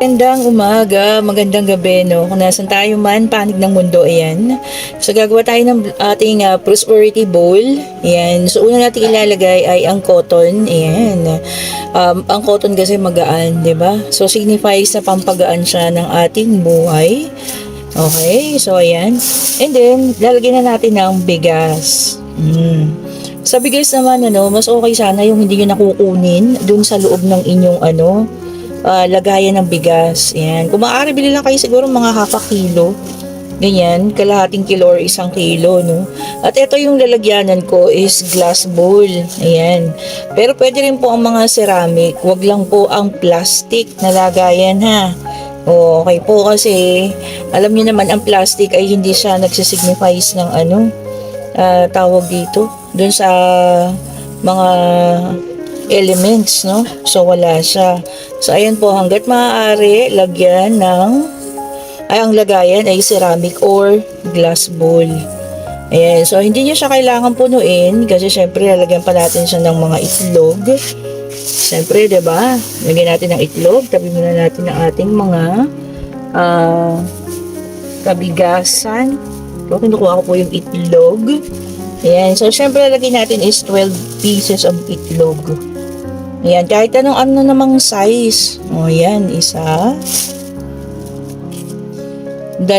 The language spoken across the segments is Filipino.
Magandang umaga, magandang gabi, no? Kung nasan tayo man, panig ng mundo, ayan. So, gagawa tayo ng ating prosperity bowl. Ayan. So, una natin ilalagay ay ang cotton. Ayan. Ang cotton kasi magaan, di ba? So, signifies na pampagaan siya ng ating buhay. Okay, so ayan. And then, lalagyan na natin ng bigas. Sa bigas naman, mas okay sana yung hindi nyo nakukunin dun sa loob ng inyong, lagayan ng bigas. Ayan. Kung maaari, bili lang kayo siguro mga half a kilo. Ganyan, kalahating kilo or 1 kilo, no? At ito yung lalagyanan ko is glass bowl. Ayan. Pero pwede rin po ang mga ceramic. Wag lang po ang plastic na lagayan, ha? O, okay po kasi alam niyo naman ang plastic ay hindi siya nagsisignifies ng tawag dito dun sa mga elements, no? So, wala siya. So, ayan po, hanggat maaari, lagyan ng, ang lagayan ay ceramic or glass bowl. Ayan, so, hindi niyo siya kailangan punuin kasi syempre, lalagyan pa natin siya ng mga itlog. Syempre, diba? Lagyan natin ng itlog, tabi muna natin ang ating mga kabigasan. So, kinukuha ko po yung itlog. Ayan, so, syempre, lagyan natin is 12 pieces of itlog. Ayan, kahit anong namang size. O, ayan, 1, 2,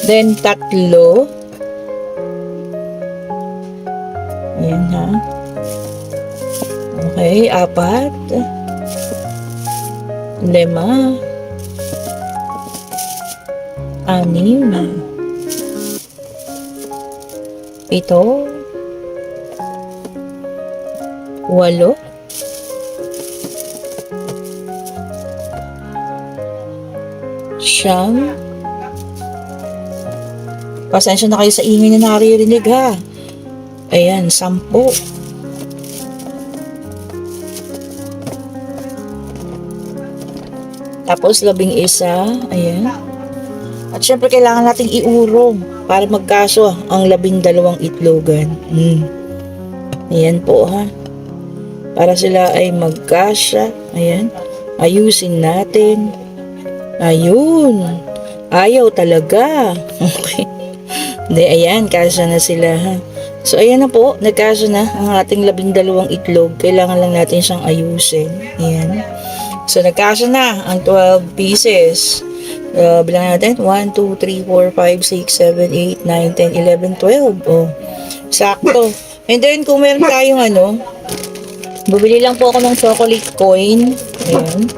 then 3. Ayan, ha. Okay, 4, 5, 6, 7, 8, 8, 9. Pasensya na kayo sa ingay na naririnig, ha. Ayan, 10. Tapos 11. Ayan. At syempre kailangan nating iurong para magkaso ang 12 itlogan. Ayan po, ha. Para sila ay magkasya. Ayan. Ayusin natin. Ayun. Ayaw talaga. Okay. Hindi, ayan. Kasya na sila, ha. So, ayan na po. Nagkasya na ang ating 12 itlog. Kailangan lang natin siyang ayusin. Ayan. So, nagkasya na ang 12 pieces. Bilang natin. 1, 2, 3, 4, 5, 6, 7, 8, 9, 10, 11, 12. Oh. Sakto. And then, kung meron tayong bumili lang po ako ng chocolate coin. Ayan.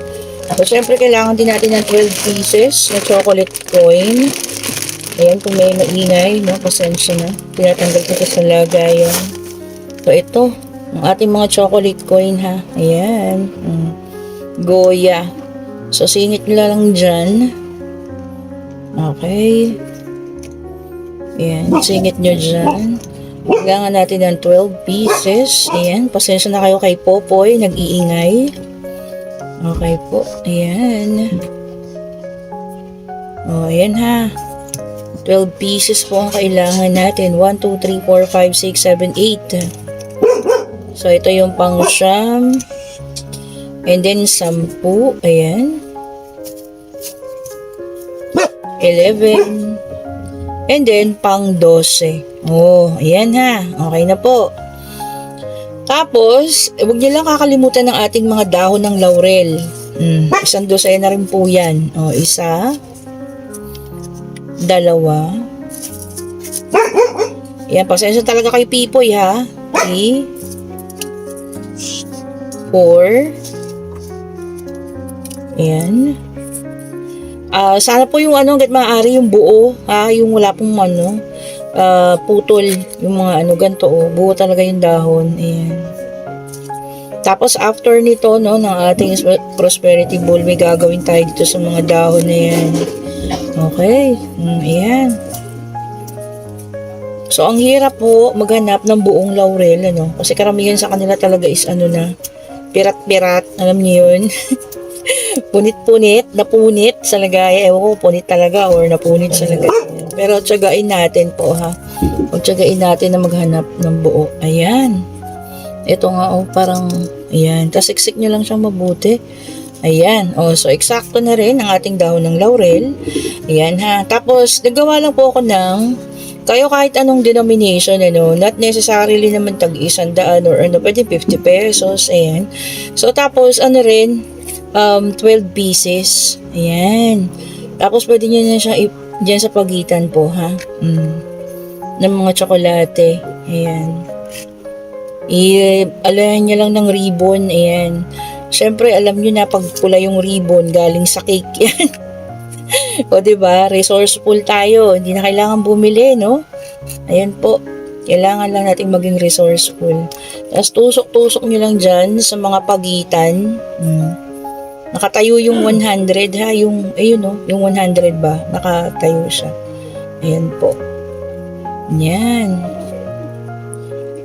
So, syempre, kailangan din natin ng 12 pieces na chocolate coin. Ayan, kung may maingay, no? Pasensya na. Tinatanggal ko sa lagayan. So, ito. Ang ating mga chocolate coin, ha. Ayan. Goya. So, singit nyo lang dyan. Okay. Ayan, singit nyo dyan. Kailangan natin ng 12 pieces. Ayan, pasensya na kayo kay Popoy. Nag-iingay. Okay po. Ayan. O, ayan ha. 12 pieces po ang kailangan natin. 1, 2, 3, 4, 5, 6, 7, 8. So, ito yung pang-siyam. And then, 10. Ayan. 11. And then, pang-12. Oh, ayan ha. Okay na po. Tapos, huwag niyo lang kakalimutan ng ating mga dahon ng laurel. 1 dosena na rin po yan. O, 1, 2. Ayan, pasensya talaga kay Pipoy, ha. 3, 4. Ayan. Sana po yung hanggat maaari yung buo, ha. Yung wala pong putol, yung mga ganito, buo talaga yung dahon. Ayan. Tapos after nito, no, ng ating prosperity bowl, may gagawin tayo dito sa mga dahon na yan. Okay. Ayan. So, ang hirap po maghanap ng buong laurel, kasi karamihan sa kanila talaga is pirat-pirat, alam niyo yun. Punit-punit, napunit sa lagay. Ewan ko, punit talaga or napunit sa lagay. Pero tsagain natin po, ha. Tsagain natin na maghanap ng buo. Ayan. Ito nga, oh, parang, ayan. Tapos, siksik nyo lang siyang mabuti. Ayan. Oh, so, eksakto na rin ang ating dahon ng laurel. Ayan, ha. Tapos, naggawa lang po ako ng, kayo kahit anong denomination, ano, not necessarily naman tag-100 or ano, pwede 50 pesos. Ayan. So, tapos, ano rin, 12 pieces. Ayan. Tapos, pwede nyo na siya dyan sa pagitan po, ha. Ng mga tsokolate. Ayan. Alayan nyo lang ng ribbon. Ayan. Siyempre, alam nyo na pag pula yung ribbon, galing sa cake yan. O, diba? Resourceful tayo. Hindi na kailangan bumili, no? Ayan po. Kailangan lang natin maging resourceful. Tapos, tusok-tusok nyo lang dyan sa mga pagitan. Nakatayo yung 100, ha? Yung, ayun, no? Yung 100 ba? Nakatayo siya. Ayan po. Yan.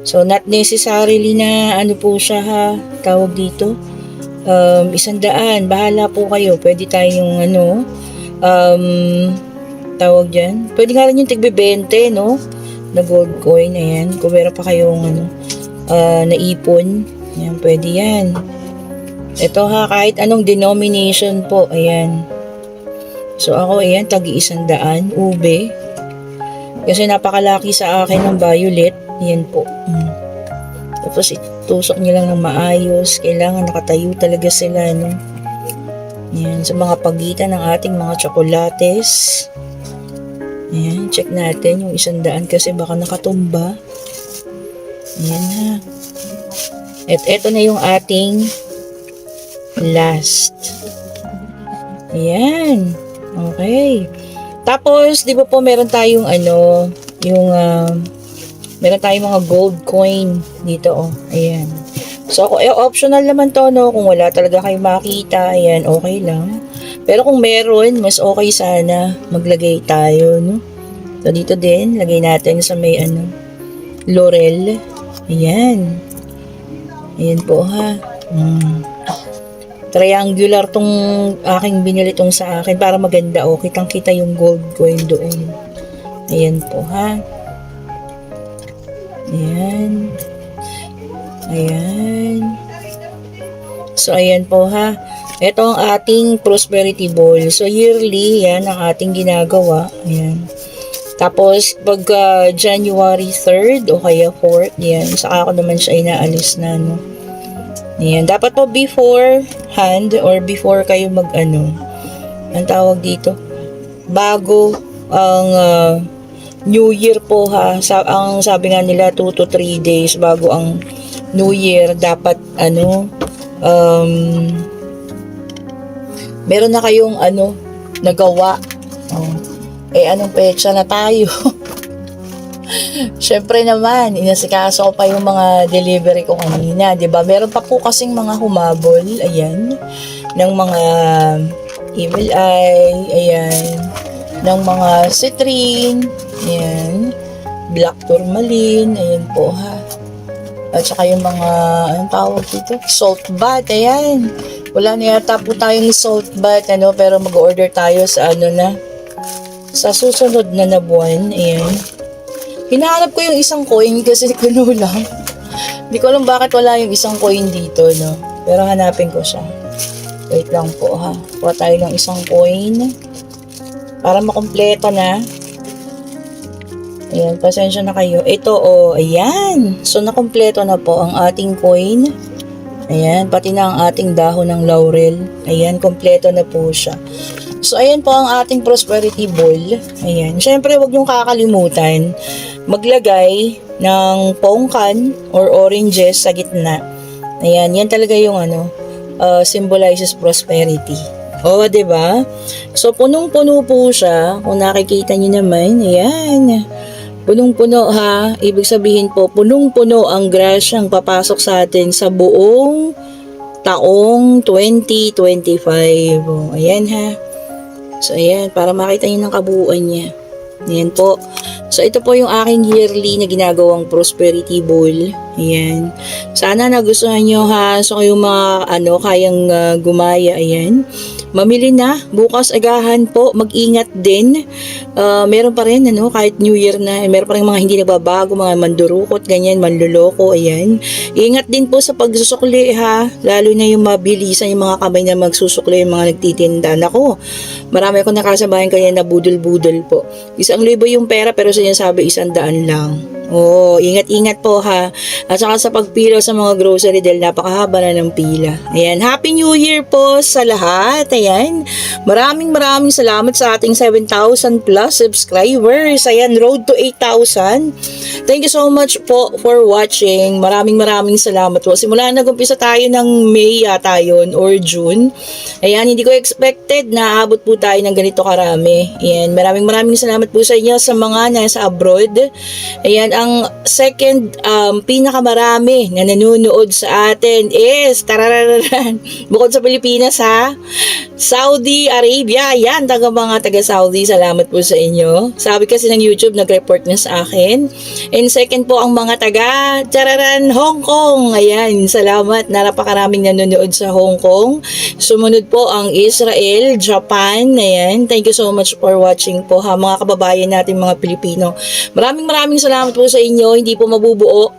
So, not necessarily na ano po siya, ha, tawag dito. 100, bahala po kayo. Pwede tayong ano, tawag dyan. Pwede nga rin yung tigbe-20, no? Na gold coin, ayan. Kung meron pa kayong ano, naipon, ayan, pwede yan. Ito, ha, kahit anong denomination po, ayan. So, ako, ayan, tagi-100, ube. Kasi napakalaki sa akin ng violet. Yan po. Tapos itusok nyo lang ng maayos. Kailangan nakatayo talaga sila, no? Yan, sa mga pagitan ng ating mga tsokolates. Yan, check natin yung 100 kasi baka nakatumba. Yan, ha. At eto na yung ating last. Yan. Okay. Tapos, di ba po meron tayong ano, yung meron tayong mga gold coin dito, oh. Ayan. So, optional naman to, no? Kung wala talaga kayo makita, ayan, okay lang. Pero kung meron, mas okay sana maglagay tayo, no? So, dito din, lagay natin sa may, ano, laurel. Ayan. Ayan po, ha. Triangular tong aking binili tong sa akin para maganda, oh. Kitang-kita yung gold coin doon. Ayan po, ha. Ayan. Ayan. So, ayan po, ha. Ito ang ating prosperity ball. So, yearly, yan ang ating ginagawa. Ayan. Tapos, pag January 3rd o kaya 4th, yan. Saka ako naman siya inaalis na, no. Ayan. Dapat po beforehand or before kayo mag-ano, ang tawag dito, bago ang New Year po, ha. Ang sabi nga nila 2 to 3 days bago ang New Year dapat ano meron na kayong ano nagawa. Anong petsa na tayo? Syempre naman, inasikaso ko pa yung mga delivery ko kanina, 'di ba? Meron pa po kasing mga humabol, ayan, ng mga evil eye, ayan, ng mga citrine, ayan, black tourmaline, ayan po, ha. At saka yung mga, anong tawag dito? Salt bath, ayan. Wala na yata po tayong salt bath, ano, pero mag-order tayo sa ano na, sa susunod na buwan, ayan. Hinahanap ko yung isang coin kasi kuno lang. Hindi ko alam bakit wala yung isang coin dito, no. Pero hanapin ko siya. Wait lang po, ha. Kuha tayo ng isang coin para makumpleto na. Ayan, pasensya na kayo. Ito, oh, ayan. So, nakumpleto na po ang ating coin. Ayan, pati na ang ating dahon ng laurel. Ayan, kompleto na po siya. So, ayan po ang ating prosperity ball. Ayan. Siyempre, huwag niyong kakalimutan maglagay ng pongkan or oranges sa gitna. Ayan, yan talaga yung ano, symbolizes prosperity. O, diba? So, punong-puno po siya. Kung nakikita niyo naman, ayan. Punong-puno, ha. Ibig sabihin po, punong-puno ang grasyang papasok sa atin sa buong taong 2025. O, ayan, ha. So, ayan. Para makita niyo ng kabuuan niya. Ayan po. So, ito po yung aking yearly na ginagawang prosperity ball. Ayan. Sana nagustuhan nyo ha. So kayong mga kayang gumaya, ayan. Mamili na. Bukas agahan po. Mag-ingat din. Meron pa rin, kahit New Year na, meron pa rin mga hindi nagbabago, mga mandurukot, ganyan, manluloko, ayan. Ingat din po sa pagsusukli ha. Lalo na yung mabilisan yung mga kamay na magsusukli, yung mga nagtitinda. Nako, marami akong nakasabayan kaya na budol-budol po. 1,000 yung pera pero sinasabi 100 lang. Oh, ingat-ingat po ha. At saka sa pagpila sa mga grocery dahil napakahaba na ng pila. Ayan, Happy New Year po sa lahat. Ayan, maraming salamat sa ating 7,000 plus subscribers. Ayan, road to 8,000. Thank you so much po for watching. Maraming salamat po. Simula nag-umpisa tayo ng May yata yun or June. Ayan, hindi ko expected na aabot po tayo ng ganito karami. Ayan, maraming salamat po sa inyo sa mga nasa abroad. Ayan, ang second pinakamarami na nanonood sa atin is tarararan, bukod sa Pilipinas ha, Saudi Arabia. Yan, mga taga Saudi, salamat po sa inyo. Sabi kasi ng YouTube, nag-report na sa akin. And second po ang mga taga Hong Kong. Ayan, salamat, napakaraming nanonood sa Hong Kong. Sumunod po ang Israel, Japan. Ayan, thank you so much for watching po ha, mga kababayan natin mga Pilipino. Maraming salamat po sa inyo. Hindi po mabubuo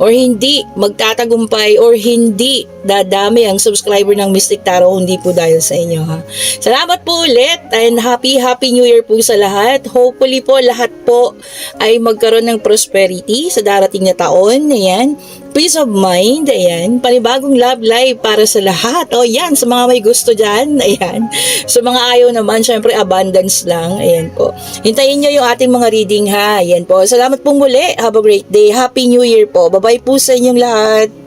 or hindi magtatagumpay or hindi dadami ang subscriber ng Mystic Tarot hindi po dahil sa inyo ha. Salamat po ulit and happy New Year po sa lahat. Hopefully po lahat po ay magkaroon ng prosperity sa darating na taon. Ayan, peace of mind, ayan, panibagong love life para sa lahat. O yan, sa mga may gusto dyan, ayan. Sa mga ayaw naman, syempre abundance lang, ayan po. Hintayin nyo yung ating mga reading ha, ayan po. Salamat pong muli, have a great day, Happy New Year po. Bye-bye po sa inyong lahat.